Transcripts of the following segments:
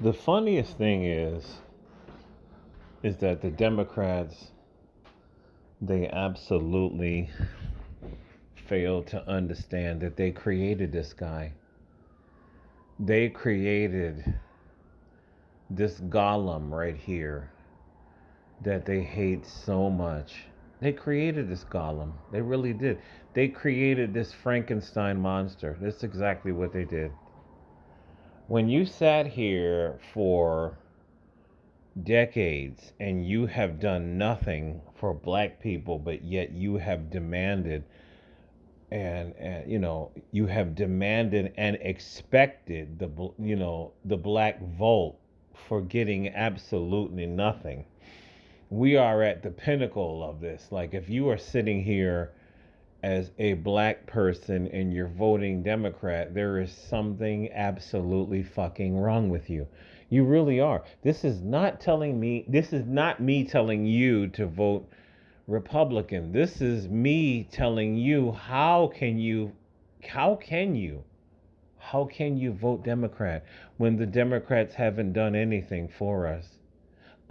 The funniest thing is that the Democrats, they absolutely failed to understand that they created this guy. They created this golem right here that they hate so much. They created this golem. They really did. They created this Frankenstein monster. That's exactly what they did. When you sat here for decades and you have done nothing for black people, but yet you have demanded and you have demanded and expected the black vote for getting absolutely nothing. We are at the pinnacle of this. Like, if you are sitting here as a black person and you're voting Democrat, there is something absolutely fucking wrong with you. You really are. This is not me telling you to vote Republican. This is me telling you how can you vote Democrat when the Democrats haven't done anything for us?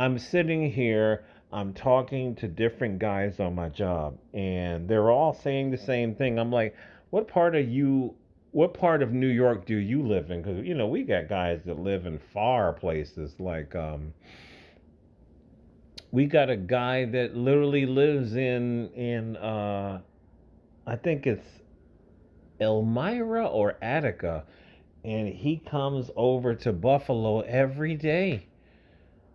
I'm sitting here, I'm talking to different guys on my job, and they're all saying the same thing. I'm like, what part of you, what part of New York do you live in? Because, we got guys that live in far places. Like, we got a guy that literally lives in I think it's Elmira or Attica, and he comes over to Buffalo every day.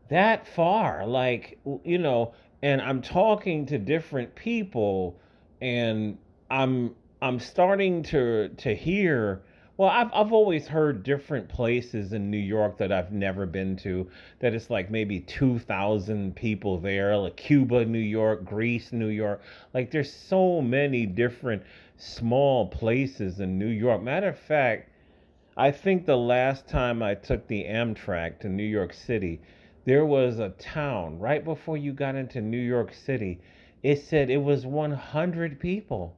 That far, like, and I'm talking to different people, and I'm starting to hear. Well, I've always heard different places in New York that I've never been to, that it's like maybe 2,000 people there, like Cuba, New York, Greece, New York. Like, there's so many different small places in New York. Matter of fact, I think the last time I took the Amtrak to New York City, there was a town right before you got into New York City. It said it was 100 people.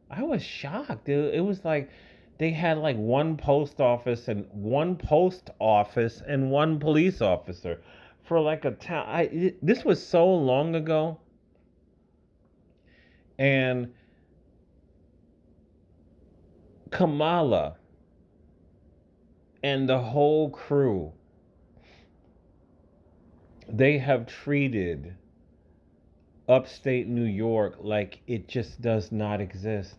I was shocked. It was like they had like one police officer for like a town. This was so long ago, and Kamala and the whole crew, they have treated upstate New York like it just does not exist.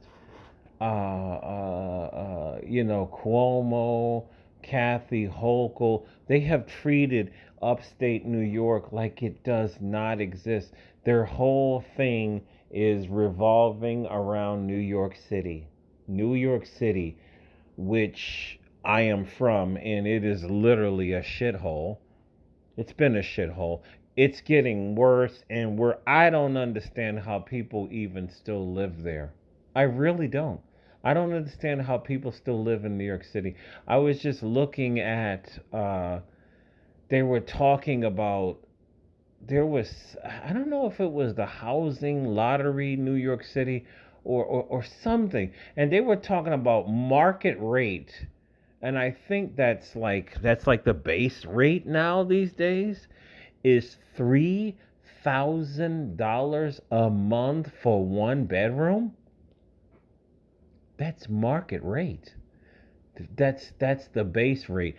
Cuomo, Kathy Hochul, they have treated upstate New York like it does not exist. Their whole thing is revolving around New York City. New York City, which I am from, and it is literally a shithole. It's been a shithole. It's getting worse, and I don't understand how people even still live there. I really don't. I don't understand how people still live in New York City. I was just looking at. They were talking about. There was. I don't know if it was the housing lottery, New York City, or something, and they were talking about market rate, and I think that's like the base rate now these days is $3,000 a month for one bedroom. That's market rate. That's the base rate.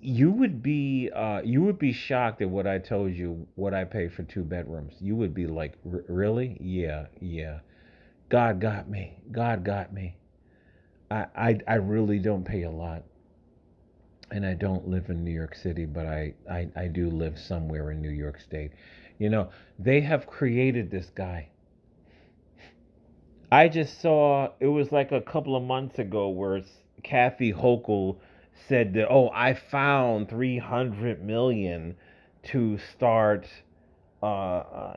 You would be shocked at what I told you what I pay for two bedrooms. You would be like, Really? Yeah, yeah. God got me. God got me. I really don't pay a lot, and I don't live in New York City, but I do live somewhere in New York State. You know, they have created this guy. I just saw it was like a couple of months ago where Kathy Hochul said that, oh, I found 300 million to start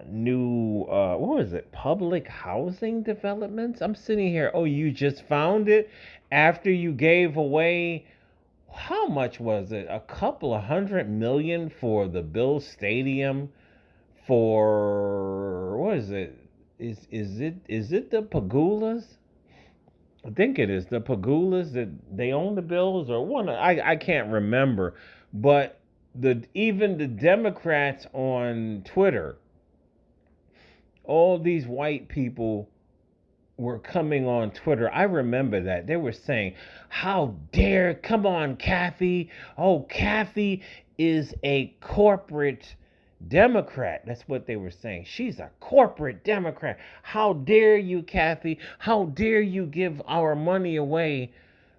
new what was it, public housing developments. I'm sitting here, oh, you just found it after you gave away, how much was it, a couple of 100 million for the Bill Stadium, for what is it, is it the Pagulas? I think it is the Pagulas that they own the bills or one. I can't remember, but the even the Democrats on Twitter, all these white people were coming on Twitter. I remember that. They were saying, "How dare, come on, Kathy. Oh, Kathy is a corporate Democrat." That's what they were saying. She's a corporate Democrat. How dare you, Kathy? How dare you give our money away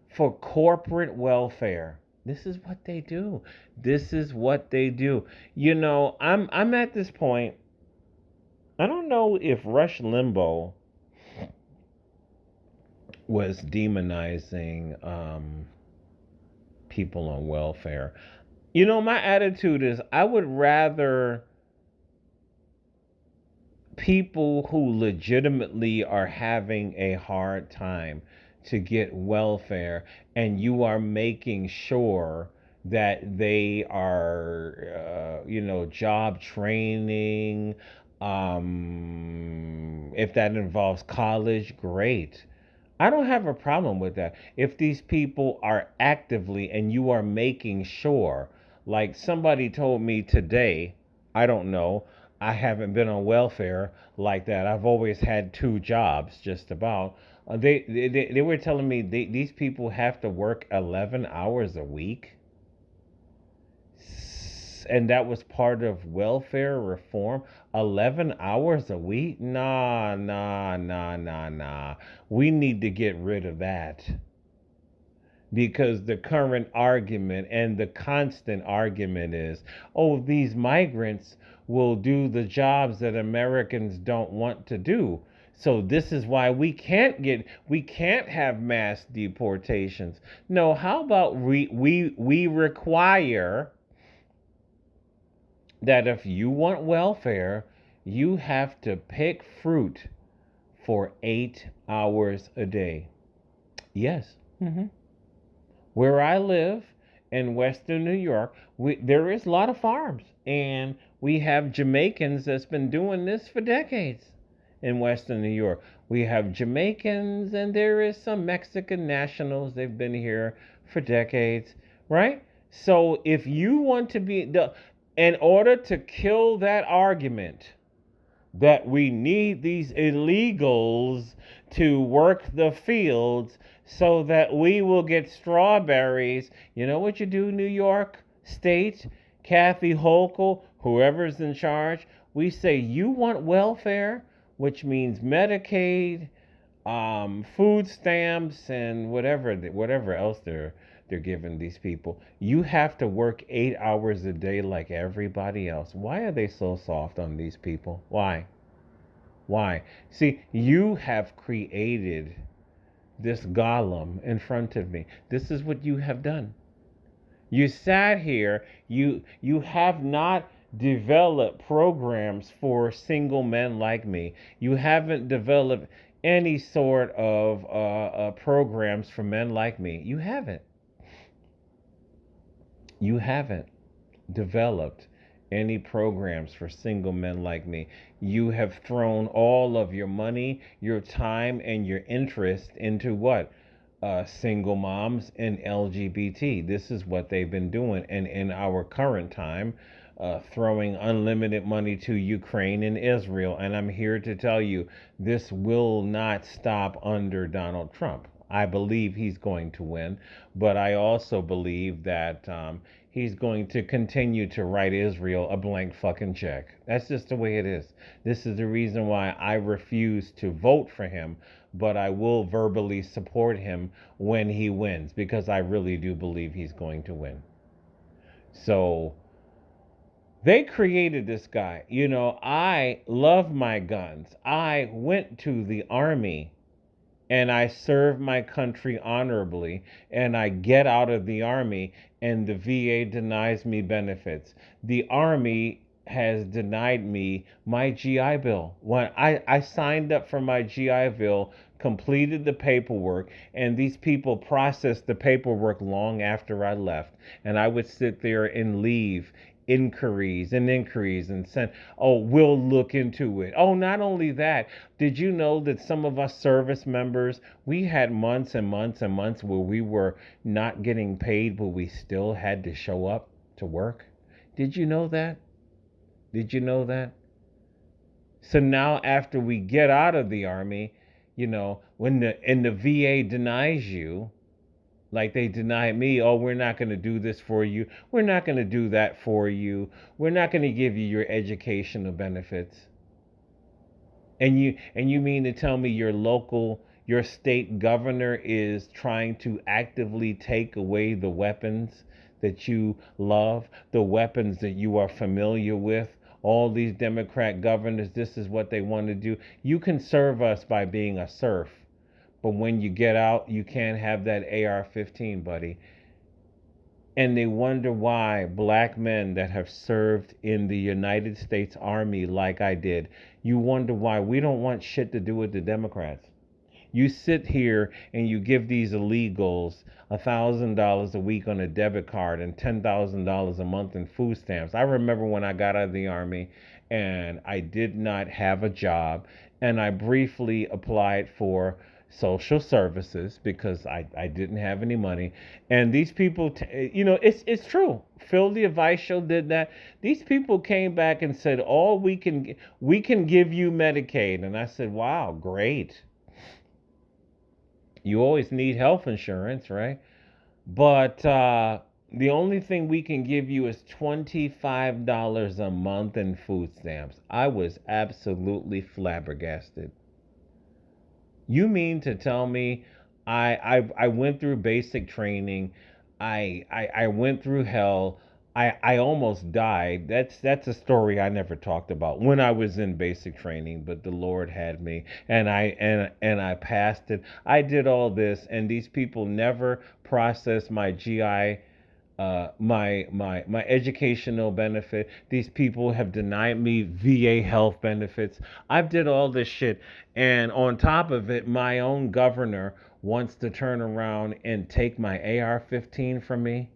for corporate welfare? This is what they do. This is what they do. I'm at this point. I don't know if Rush Limbaugh was demonizing people on welfare. My attitude is I would rather people who legitimately are having a hard time to get welfare and you are making sure that they are, job training. If that involves college, great. I don't have a problem with that. If these people are actively and you are making sure, like somebody told me today, I don't know, I haven't been on welfare like that. I've always had two jobs, just about. They were telling me these people have to work 11 hours a week, and that was part of welfare reform. 11 hours a week? Nah, nah, nah, nah, nah. We need to get rid of that because the current argument and the constant argument is, oh, these migrants will do the jobs that Americans don't want to do. So this is why we can't have mass deportations. No, how about we require that if you want welfare, you have to pick fruit for 8 hours a day. Yes. Where I live in Western New York, there is a lot of farms, and we have Jamaicans that's been doing this for decades in Western New York. We have Jamaicans, and there is some Mexican nationals. They've been here for decades, right? So if you want to in order to kill that argument that we need these illegals to work the fields so that we will get strawberries. You know what you do, New York State, Kathy Hochul, whoever's in charge? We say, you want welfare, which means Medicaid, food stamps, and whatever else they're giving these people. You have to work 8 hours a day like everybody else. Why are they so soft on these people? Why? Why? See, you have created this golem in front of me. This is what you have done. You sat here, you have not developed programs for single men like me. You haven't developed any sort of programs for men like me. You haven't. You haven't developed any programs for single men like me. You have thrown all of your money, your time, and your interest into what? Single moms and LGBT. This is what they've been doing. And in our current time, throwing unlimited money to Ukraine and Israel. And I'm here to tell you, this will not stop under Donald Trump. I believe he's going to win, but I also believe that he's going to continue to write Israel a blank fucking check. That's just the way it is. This is the reason why I refuse to vote for him, but I will verbally support him when he wins because I really do believe he's going to win. So they created this guy. I love my guns. I went to the army and I serve my country honorably, and I get out of the army, and the VA denies me benefits. The army has denied me my GI Bill. When I signed up for my GI Bill, completed the paperwork, and these people processed the paperwork long after I left. And I would sit there and leave inquiries and inquiries and said, oh, we'll look into it. Oh, not only that, did you know that some of us service members, we had months and months and months where we were not getting paid, but we still had to show up to work? Did you know that? Did you know that? So now after we get out of the army, when the VA denies you, like they denied me, oh, we're not going to do this for you. We're not going to do that for you. We're not going to give you your educational benefits. And you mean to tell me your state governor is trying to actively take away the weapons that you love, the weapons that you are familiar with? All these Democrat governors, this is what they want to do. You can serve us by being a serf, but when you get out, you can't have that AR-15, buddy. And they wonder why black men that have served in the United States Army, like I did, you wonder why we don't want shit to do with the Democrats. You sit here and you give these illegals $1,000 a week on a debit card and $10,000 a month in food stamps. I remember when I got out of the Army and I did not have a job, and I briefly applied for social services because I didn't have any money. And these people, it's true. Phil the Advice Show did that. These people came back and said, "All we can give you Medicaid." And I said, "Wow, great. You always need health insurance, right? But the only thing we can give you is $25 a month in food stamps." I was absolutely flabbergasted. You mean to tell me I went through basic training, I went through hell, I almost died. That's a story I never talked about when I was in basic training, but the Lord had me and I passed it. I did all this and these people never processed my GI, my educational benefit. These people have denied me VA health benefits. I've did all this shit, and on top of it, my own governor wants to turn around and take my AR-15 from me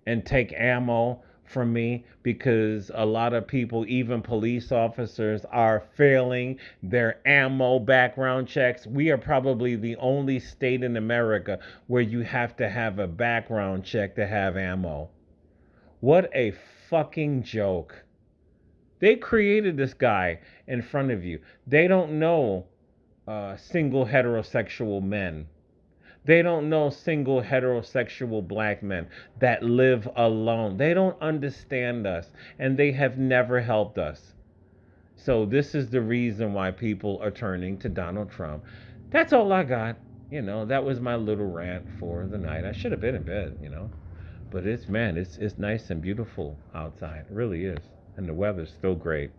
and take ammo from me because a lot of people, even police officers, are failing their ammo background checks. We are probably the only state in America where you have to have a background check to have ammo. What a fucking joke. They created this guy in front of you. They don't know single heterosexual men. They don't know single heterosexual black men that live alone. They don't understand us and they have never helped us. So, this is the reason why people are turning to Donald Trump. That's all I got. That was my little rant for the night. I should have been in bed. But it's nice and beautiful outside. It really is. And the weather's still great.